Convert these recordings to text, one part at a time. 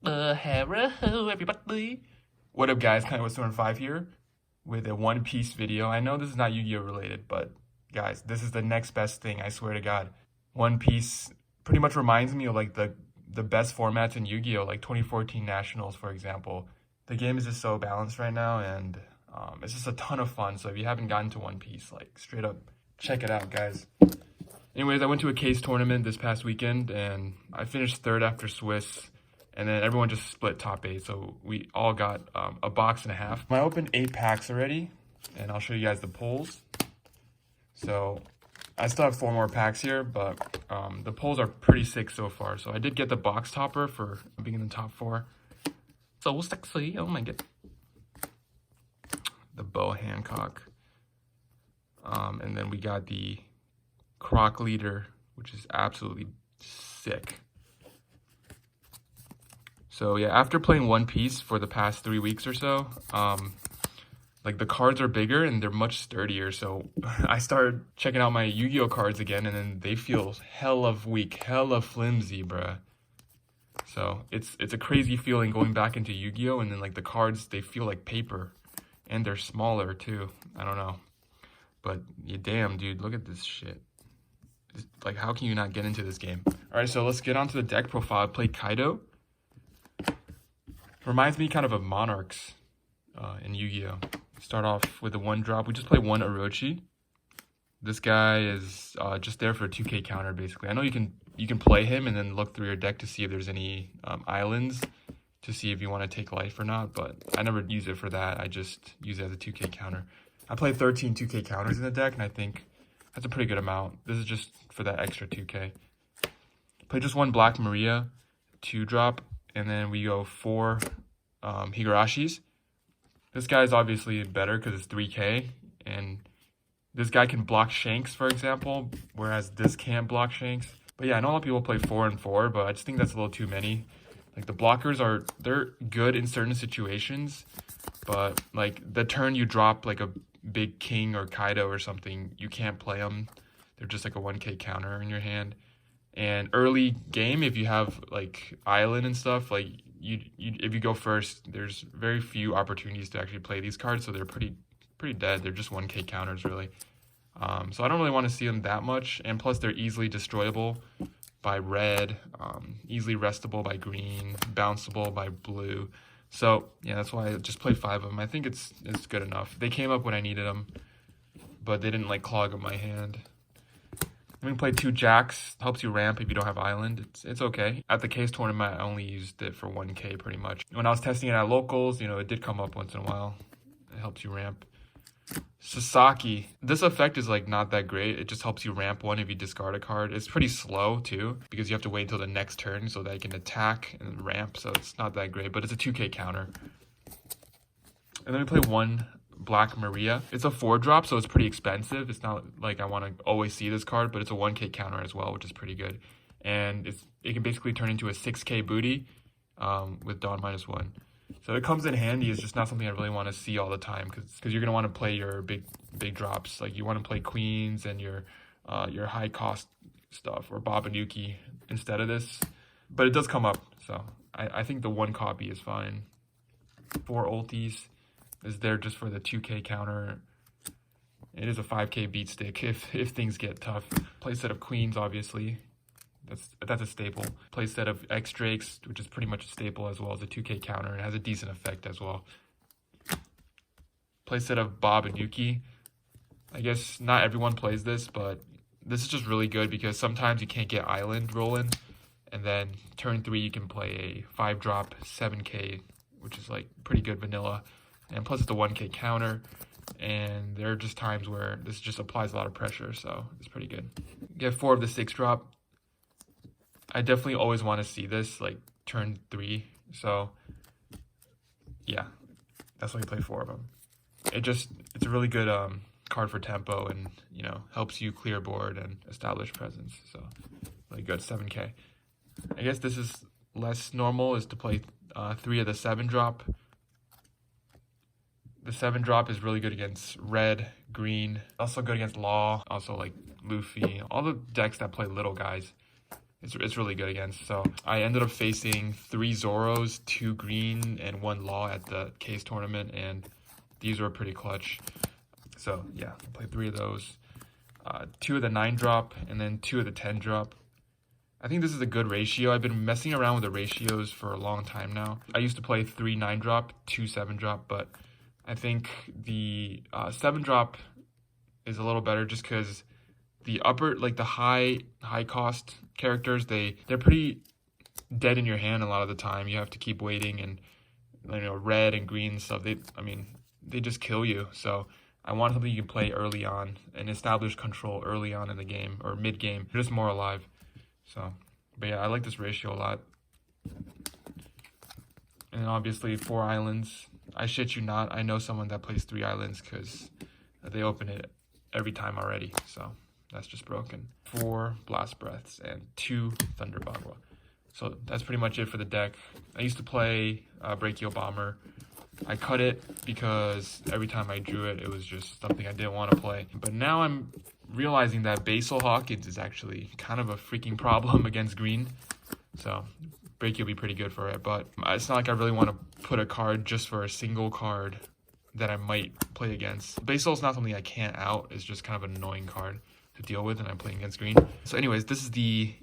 Hello, everybody. What up, guys? Kaido 5 here with a One Piece video. I know this is not Yu-Gi-Oh related, but guys, this is the next best thing, I swear to God. One Piece pretty much reminds me of like the best formats in Yu-Gi-Oh, like 2014 Nationals, for example. The game is just so balanced right now, and it's just a ton of fun. So if you haven't gotten to One Piece, like straight up, check it out, guys. Anyways, I went to a case tournament this past weekend, and I finished third after Swiss. And then everyone just split top 8, so we all got a box and a half. I opened 8 packs already, and I'll show you guys the pulls. So I still have 4 more packs here, but the pulls are pretty sick so far. So I did get the box topper for being in the top 4. So sexy, oh my god. The Bo Hancock. And then we got the Croc Leader, which is absolutely sick. So yeah, after playing One Piece for the past 3 weeks or so, like the cards are bigger and they're much sturdier. So I started checking out my Yu-Gi-Oh cards again, and then they feel hella weak, hella flimsy, bruh. So it's a crazy feeling going back into Yu-Gi-Oh, and then like the cards, they feel like paper, and they're smaller too. I don't know, but yeah, damn, dude, look at this shit. Like, how can you not get into this game? All right, so let's get onto the deck profile. I played Kaido. Reminds me kind of Monarchs in Yu-Gi-Oh. Start off with a 1-drop. We just play 1 Orochi. This guy is just there for a 2k counter, basically. I know you can play him and then look through your deck to see if there's any islands to see if you want to take life or not, but I never use it for that. I just use it as a 2k counter. I play 13 2k counters in the deck, and I think that's a pretty good amount. This is just for that extra 2k. Play just 1 Black Maria, 2-drop. And then we go 4 Higarashis. This guy is obviously better because it's 3k. And this guy can block Shanks, for example, whereas this can't block Shanks. But yeah, I know a lot of people play 4 and 4, but I just think that's a little too many. Like, the blockers they're good in certain situations, but like the turn you drop like a big King or Kaido or something, you can't play them. They're just like a 1k counter in your hand. And early game, if you have like island and stuff, like if you go first, there's very few opportunities to actually play these cards, so they're pretty dead. They're just 1k counters really. So I don't really want to see them that much, and plus they're easily destroyable by red, easily restable by green, bounceable by blue. So yeah, that's why I just played 5 of them. I think it's good enough. They came up when I needed them, but they didn't like clog up my hand. We can play 2 jacks, helps you ramp if you don't have island. It's okay. At the case tournament, I only used it for 1k pretty much. When I was testing it at locals, you know, it did come up once in a while. It helps you ramp. Sasaki. This effect is like not that great. It just helps you ramp 1 if you discard a card. It's pretty slow too, because you have to wait until the next turn so that you can attack and ramp, so it's not that great, but it's a 2k counter. And then we play 1 Black Maria. It's a 4-drop, so it's pretty expensive. It's not like I want to always see this card, but it's a 1k counter as well, which is pretty good. And it can basically turn into a 6k booty with Dawn -1. So it comes in handy. It's just not something I really want to see all the time, because you're going to want to play your big drops. Like, you want to play queens and your high cost stuff, or Babanuki instead of this. But it does come up, so I think the 1 copy is fine. 4 ultis is there just for the 2k counter. It is a 5k beat stick if things get tough. Play set of queens, obviously. That's a staple. Play set of X Drakes, which is pretty much a staple as well as a 2k counter, and has a decent effect as well. Play set of Bob and Yuki. I guess not everyone plays this, but this is just really good because sometimes you can't get island rolling, and then turn 3 you can play a 5-drop 7k, which is like pretty good vanilla. And plus it's a 1k counter, and there are just times where this just applies a lot of pressure, so it's pretty good. Get 4 of the 6-drop. I definitely always want to see this, like, turn 3, so yeah, that's why you play 4 of them. It's a really good card for tempo, and, you know, helps you clear board and establish presence, so really good. 7k. I guess this is less normal, is to play 3 of the 7-drop. The 7-drop is really good against red, green, also good against Law, also like Luffy, all the decks that play little guys. It's really good against. So I ended up facing 3 Zoros, 2 green, and 1 Law at the case tournament, and these were pretty clutch. So yeah, I played 3 of those. 2 of the 9 drop, and then 2 of the 10 drop. I think this is a good ratio. I've been messing around with the ratios for a long time now. I used to play 3 9 drop, 2 7 drop, but I think the 7 drop is a little better just because the upper, like the high cost characters, they're pretty dead in your hand a lot of the time. You have to keep waiting, and red and green stuff, they just kill you. So I want something you can play early on and establish control early on in the game or mid game. You're just more alive. So, but yeah, I like this ratio a lot. And then obviously 4 islands. I shit you not, I know someone that plays 3 islands because they open it every time already. So that's just broken. 4 blast breaths and 2 thunder bagua. So that's pretty much it for the deck. I used to play Brachial Bomber. I cut it because every time I drew it, it was just something I didn't want to play. But now I'm realizing that Basal Hawkins is actually kind of a freaking problem against green. So Brachial will be pretty good for it. But it's not like I really want to put a card just for a single card that I might play against. Basal is not something I can't out. It's just kind of an annoying card to deal with, and I'm playing against green. So anyways, this is the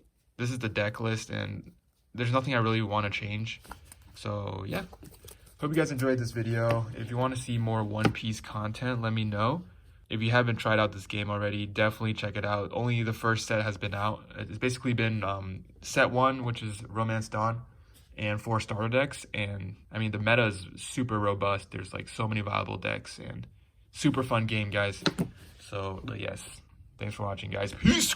deck list, and there's nothing I really want to change. So yeah, hope you guys enjoyed this video. If you want to see more One Piece content, let me know. If you haven't tried out this game already, definitely check it out. Only the first set has been out. It's basically been set 1, which is Romance Dawn, and 4 starter decks. And I mean, the meta is super robust. There's like so many viable decks, and super fun game, guys. So yes, thanks for watching, guys. Peace.